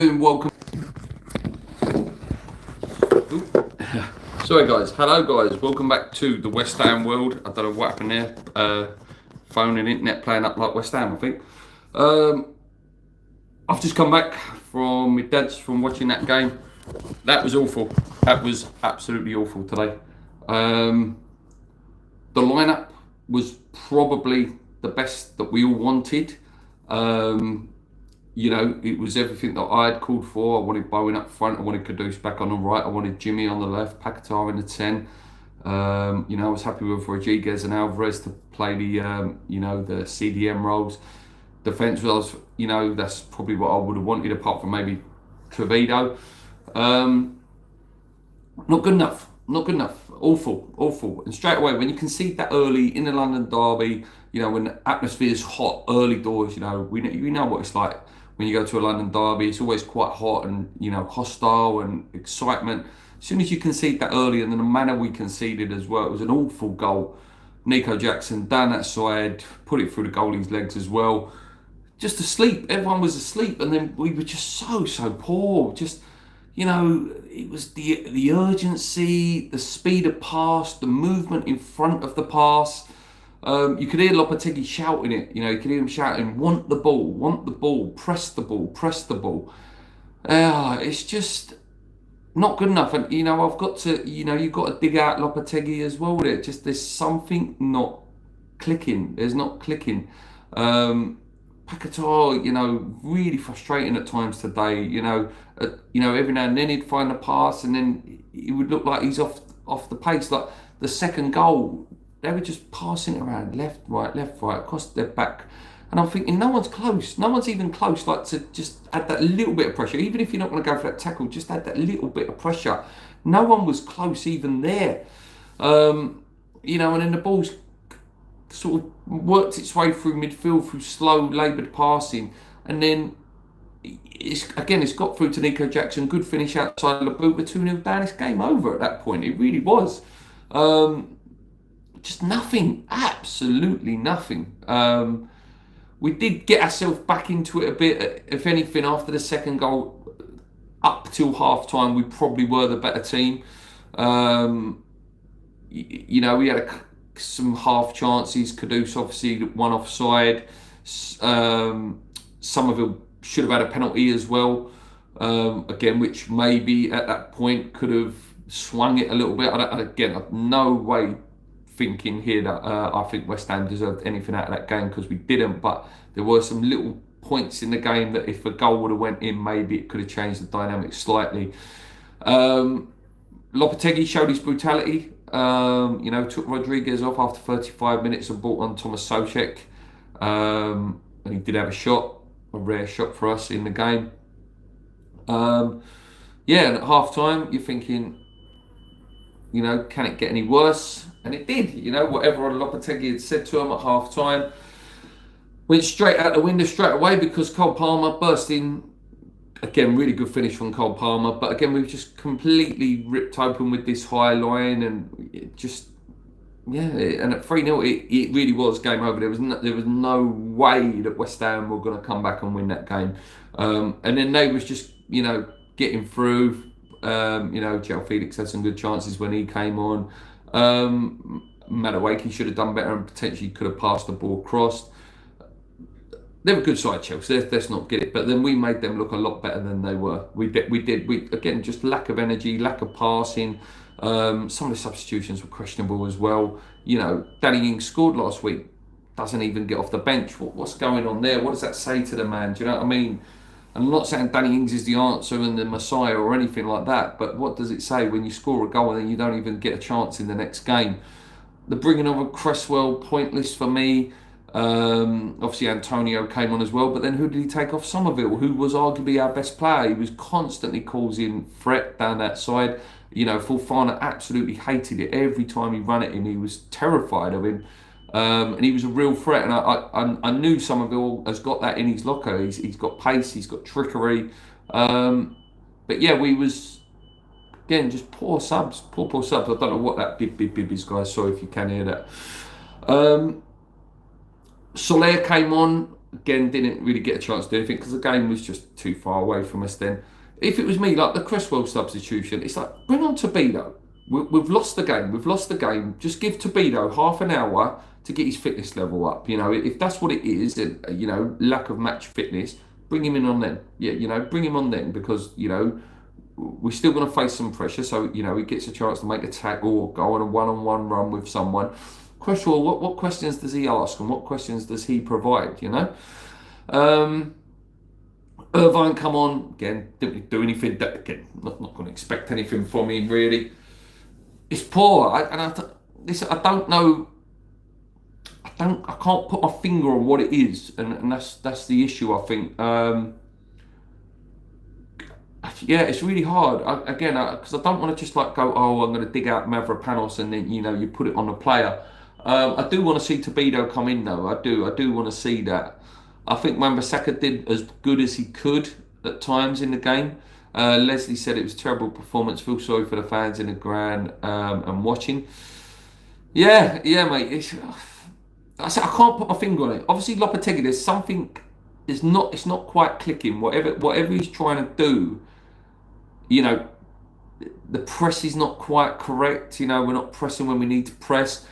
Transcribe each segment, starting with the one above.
Welcome. Sorry guys, hello guys, welcome back to the West Ham world. I don't know what happened there. Phone and internet playing up like West Ham, I think. I've just come back from my dad's from watching that game. That was awful. That was absolutely awful today. The lineup was probably the best that we all wanted. It was everything that I had called for. I wanted Bowen up front. I wanted Kudus back on the right. I wanted Jimmy on the left. Paquetá in the 10. I was happy with Rodriguez and Alvarez to play the CDM roles. Defence was, that's probably what I would have wanted, apart from maybe Trevido. Not good enough. Not good enough. Awful. And straight away, when you concede that early in the London derby, when the atmosphere is hot early doors, we know what it's like. When you go to a London derby, it's always quite hot and, hostile and excitement. As soon as you concede that early, and then the manner we conceded as well, it was an awful goal. Nico Jackson down that side, put it through the goalie's legs as well. Just asleep. Everyone was asleep, and then we were just so poor. Just, it was the urgency, the speed of pass, the movement in front of the pass. You could hear Lopetegui shouting it. You could hear him shouting, want the ball, press the ball. It's just not good enough. And, I've got to, you've got to dig out Lopetegui as well there. Just there's something not clicking. There's not clicking. Paquetá, really frustrating at times today. Every now and then he'd find a pass and then it would look like he's off the pace. Like the second goal, they were just passing it around left, right, across their back. And I'm thinking, no one's close. No one's even close, like to just add that little bit of pressure. Even if you're not going to go for that tackle, just add that little bit of pressure. No one was close even there. And then the ball's sort of worked its way through midfield through slow, laboured passing. And then, it's got through to Nico Jackson. Good finish outside of the boot. We're 2-0 down. It's game over at that point. It really was. Just nothing, absolutely nothing. We did get ourselves back into it a bit. If anything, after the second goal, up till half time, we probably were the better team. We had some half chances. Kudus obviously one offside. Somerville should have had a penalty as well. Which maybe at that point could have swung it a little bit. No way thinking here that I think West Ham deserved anything out of that game, because we didn't, but there were some little points in the game that if a goal would have went in, maybe it could have changed the dynamic slightly. Lopetegui showed his brutality, took Rodriguez off after 35 minutes and brought on Thomas Soucek, and he did have a rare shot for us in the game. And at half time you're thinking, can it get any worse? And it did. Whatever Lopetegui had said to him at half time went straight out the window straight away, because Cole Palmer burst in. Again, really good finish from Cole Palmer. But again, we've just completely ripped open with this high line, and it just, and at 3-0, it really was game over. There was no way that West Ham were going to come back and win that game. And then they was just, getting through. Joe Felix had some good chances when he came on. Madueke should have done better and potentially could have passed the ball across. They were good side, Chelsea. Let's not get it. But then we made them look a lot better than they were. We did. Just lack of energy, lack of passing. Some of the substitutions were questionable as well. Danny Ings scored last week. Doesn't even get off the bench. What's going on there? What does that say to the man? Do you know what I mean? I'm not saying Danny Ings is the answer and the Messiah or anything like that, but what does it say when you score a goal and then you don't even get a chance in the next game? The bringing of Cresswell, pointless for me. Obviously Antonio came on as well, but then who did he take off? Somerville, who was arguably our best player. He was constantly causing threat down that side. Fofana absolutely hated it. Every time he ran at him, he was terrified of him. And he was a real threat, and I knew Somerville has got that in his locker. He's got pace, he's got trickery. We was, again, just poor subs. I don't know what that bib is, guys. Sorry if you can hear that. Soler came on. again, didn't really get a chance to do anything because the game was just too far away from us then. If it was me, like the Cresswell substitution, it's like, bring on Tobido. We've lost the game. We've lost the game. Just give Tobido half an hour to get his fitness level up. You know, if that's what it is, you know, lack of match fitness, bring him in on then. Yeah, you know, bring him on then because, you know, we're still going to face some pressure. So, you know, he gets a chance to make a tackle or go on a one-on-one run with someone. Cresswell, what questions does he ask and what questions does he provide, you know? Irvine come on, again, didn't do anything, again, not going to expect anything from him really. It's poor, I don't know, I can't put my finger on what it is, and that's the issue, I think. Yeah, it's really hard. Because I don't want to just like go, oh, I'm going to dig out Mavropanos and then, you know, you put it on a player. I do want to see Tobido come in though. I do want to see that. I think Wan-Bissaka did as good as he could at times in the game. Leslie said it was a terrible performance. Feel sorry for the fans in the ground and watching. Yeah, mate. I can't put my finger on it. Obviously, Lopetegui, there's something. It's not quite clicking. Whatever he's trying to do, you know, the press is not quite correct. You know, we're not pressing when we need to press.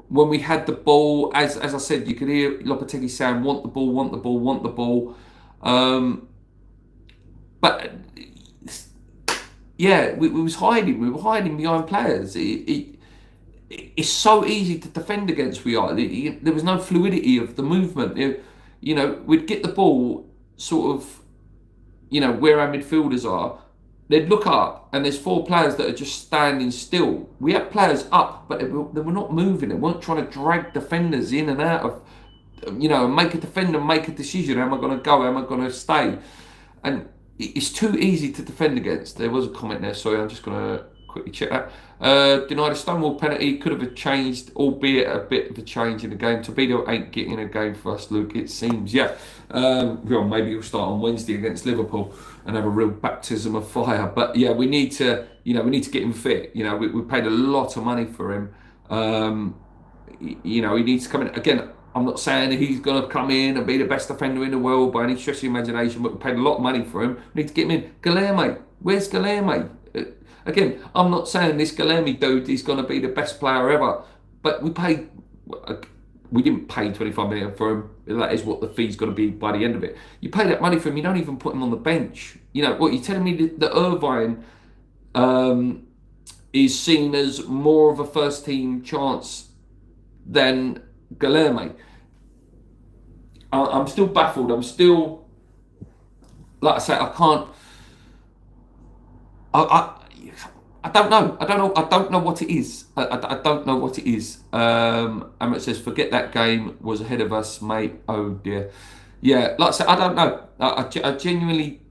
When we had the ball, as I said, you could hear Lopetegui saying, want the ball, want the ball, want the ball. But yeah, we was hiding. We were hiding behind players. It's so easy to defend against we are. There was no fluidity of the movement. You know, we'd get the ball sort of, you know, where our midfielders are. They'd look up and there's four players that are just standing still. We had players up, but they were not moving. They weren't trying to drag defenders in and out of, you know, make a defender make a decision. Am I going to go? Am I going to stay? And it's too easy to defend against. There was a comment there. Sorry, I'm just going to quickly check that. Denied a Stonewall penalty. Could have changed, albeit a bit of a change in the game. Tobido ain't getting a game for us, Luke. It seems, yeah. Well, maybe he'll start on Wednesday against Liverpool and have a real baptism of fire. But yeah, we need to get him fit. You know, we paid a lot of money for him. You know, he needs to come in again. I'm not saying he's going to come in and be the best defender in the world by any stretch of the imagination, but we paid a lot of money for him. We need to get him in. Guilherme, where's Guilherme? Again, I'm not saying this Guilherme dude is going to be the best player ever, but we didn't pay 25 million for him. That is what the fee's going to be by the end of it. You pay that money for him, you don't even put him on the bench. You know, what you're telling me that Irvine is seen as more of a first team chance than Guilherme. I'm still baffled. I'm still, like I say, I can't. I don't know. I don't know what it is. I don't know what it is. And it says, forget that game was ahead of us, mate. Oh dear. Yeah, like I said, I don't know. I genuinely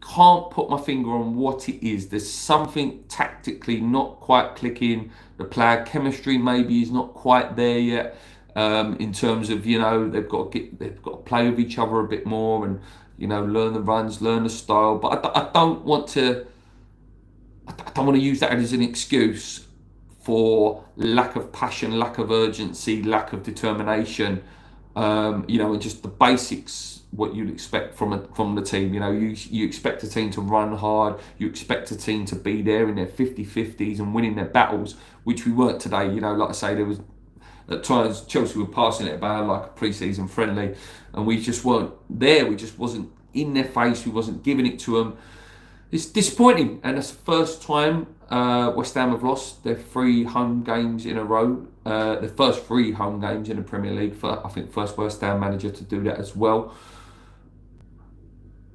can't put my finger on what it is. There's something tactically not quite clicking. The player chemistry maybe is not quite there yet. In terms of, you know, they've got to play with each other a bit more and, you know, learn the runs, learn the style. But I don't want to use that as an excuse for lack of passion, lack of urgency, lack of determination. You know, and just the basics, what you'd expect from the team. You know, you expect a team to run hard. You expect a team to be there in their 50-50s and winning their battles, which we weren't today. You know, like I say, there was at times Chelsea were passing it about like a pre-season friendly, and we just weren't there. We just wasn't in their face. We wasn't giving it to them. It's disappointing, and it's the first time West Ham have lost their 3 home games in a row. The first 3 home games in the Premier League. I think first West Ham manager to do that as well.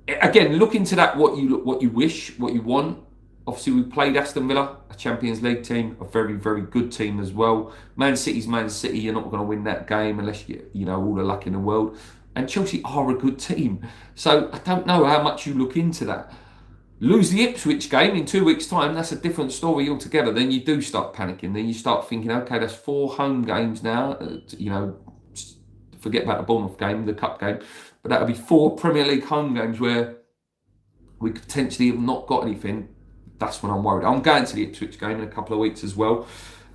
Again, look into that. What you wish, what you want. Obviously, we played Aston Villa, a Champions League team, a very, very good team as well. Man City's Man City. You're not going to win that game unless you know all the luck in the world. And Chelsea are a good team. So I don't know how much you look into that. Lose the Ipswich game in 2 weeks' time, that's a different story altogether. Then you do start panicking. Then you start thinking, okay, that's 4 home games now. You know, forget about the Bournemouth game, the cup game. But that'll be 4 Premier League home games where we could potentially have not got anything. That's when I'm worried. I'm going to the Ipswich game in a couple of weeks as well.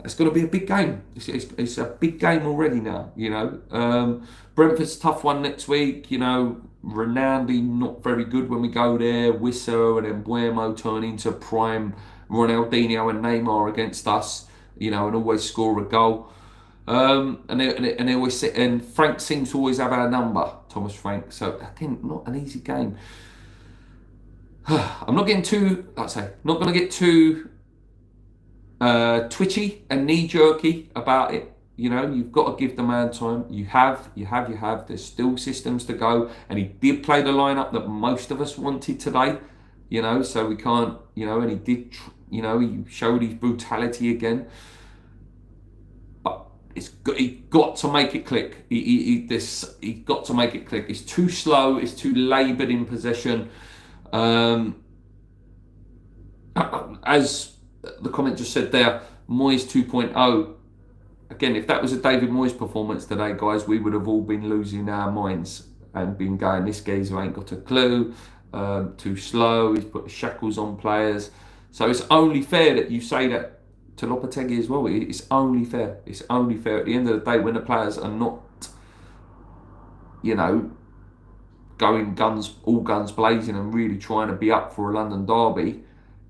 it's going to be a big game. It's a big game already now, you know. Brentford's a tough one next week, you know. Ronaldo not very good when we go there. Wissa and then Buemo turn into prime Ronaldinho and Neymar against us, you know, and always score a goal. And they always sit, and Frank seems to always have our number, Thomas Frank. So again, not an easy game. I'm not getting too, like I say, not going to get too twitchy and knee jerky about it. You know, you've got to give the man time. You have. There's still systems to go, and he did play the lineup that most of us wanted today. You know, so we can't. You know, and he did. You know, he showed his brutality again. But he got to make it click. He got to make it click. It's too slow. It's too laboured in possession. As the comment just said there, Moyes 2.0. Again, if that was a David Moyes performance today, guys, we would have all been losing our minds and been going, this geezer ain't got a clue, too slow, he's put shackles on players. So it's only fair that you say that to Lopetegui as well. It's only fair. It's only fair. At the end of the day, when the players are not, you know, going all guns blazing and really trying to be up for a London derby,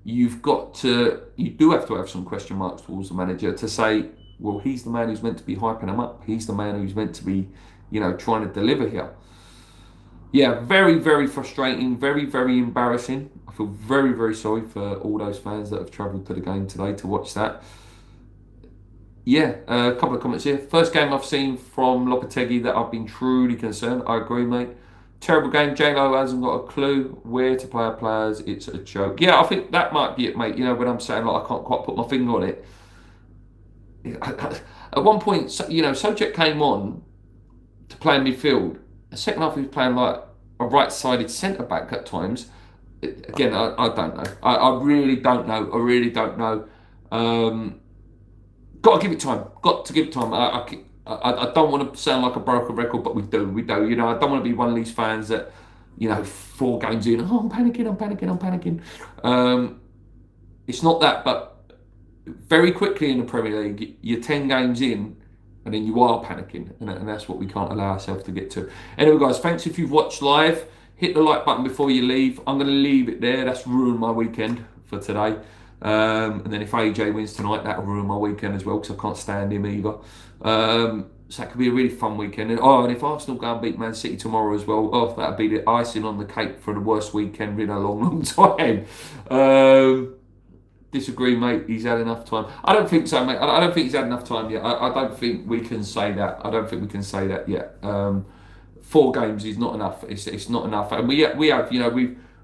you do have to have some question marks towards the manager to say, well, he's the man who's meant to be hyping them up. He's the man who's meant to be, you know, trying to deliver here. Yeah, very, very frustrating. Very, very embarrassing. I feel very, very sorry for all those fans that have travelled to the game today to watch that. Yeah, a couple of comments here. First game I've seen from Lopetegui that I've been truly concerned. I agree, mate. Terrible game. J-Lo hasn't got a clue where to play our players. It's a joke. Yeah, I think that might be it, mate. You know, when I'm saying like I can't quite put my finger on it. At one point, you know, Soucek came on to play in midfield. The second half, he was playing like a right-sided centre-back at times. Again, I don't know. I really don't know. I really don't know. Got to give it time. Got to give it time. I don't want to sound like a broken record, but we do. You know, I don't want to be one of these fans that, you know, 4 games in, I'm panicking. It's not that, but very quickly in the Premier League, you're 10 games in, and then you are panicking, and that's what we can't allow ourselves to get to. Anyway, guys, thanks if you've watched live. Hit the like button before you leave. I'm going to leave it there. That's ruined my weekend for today. And then if AJ wins tonight, that'll ruin my weekend as well, because I can't stand him either. So that could be a really fun weekend. And if Arsenal go and beat Man City tomorrow as well, that'll be the icing on the cake for the worst weekend in a long, long time. Disagree, mate. He's had enough time. I don't think so, mate. I don't think he's had enough time yet. I don't think we can say that. I don't think we can say that yet. 4 games is not enough. It's not enough. And we have, you know,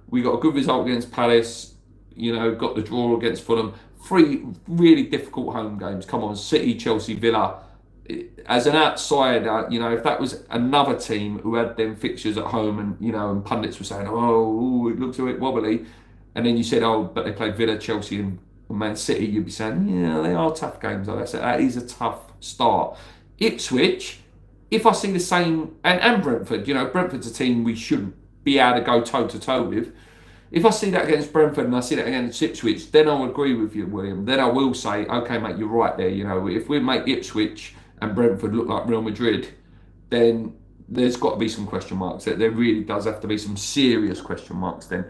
we got a good result against Palace. You know, got the draw against Fulham. 3 really difficult home games. Come on, City, Chelsea, Villa. As an outsider, you know, if that was another team who had them fixtures at home, and you know, and pundits were saying, "Oh, it looks a bit wobbly," and then you said, "Oh, but they played Villa, Chelsea, and Man City," you'd be saying, "Yeah, they are tough games." Like I said, that is a tough start. Ipswich, if I see the same, and Brentford, you know, Brentford's a team we shouldn't be able to go toe to toe with. If I see that against Brentford and I see that against Ipswich, then I'll agree with you, William. Then I will say, okay, mate, you're right there. You know, if we make Ipswich and Brentford look like Real Madrid, then there's got to be some question marks. There really does have to be some serious question marks then.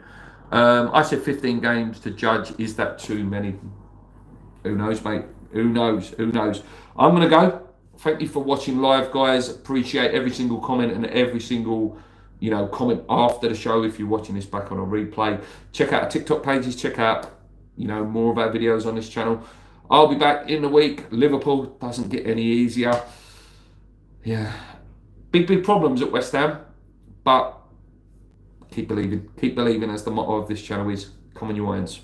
I said 15 games to judge. Is that too many? Who knows, mate? Who knows? I'm going to go. Thank you for watching live, guys. Appreciate every single comment and every single, you know, comment after the show. If you're watching this back on a replay, check out our TikTok pages. Check out, you know, more of our videos on this channel. I'll be back in the week. Liverpool doesn't get any easier. Yeah, big problems at West Ham, but keep believing. Keep believing, as the motto of this channel is. Come on, you irons.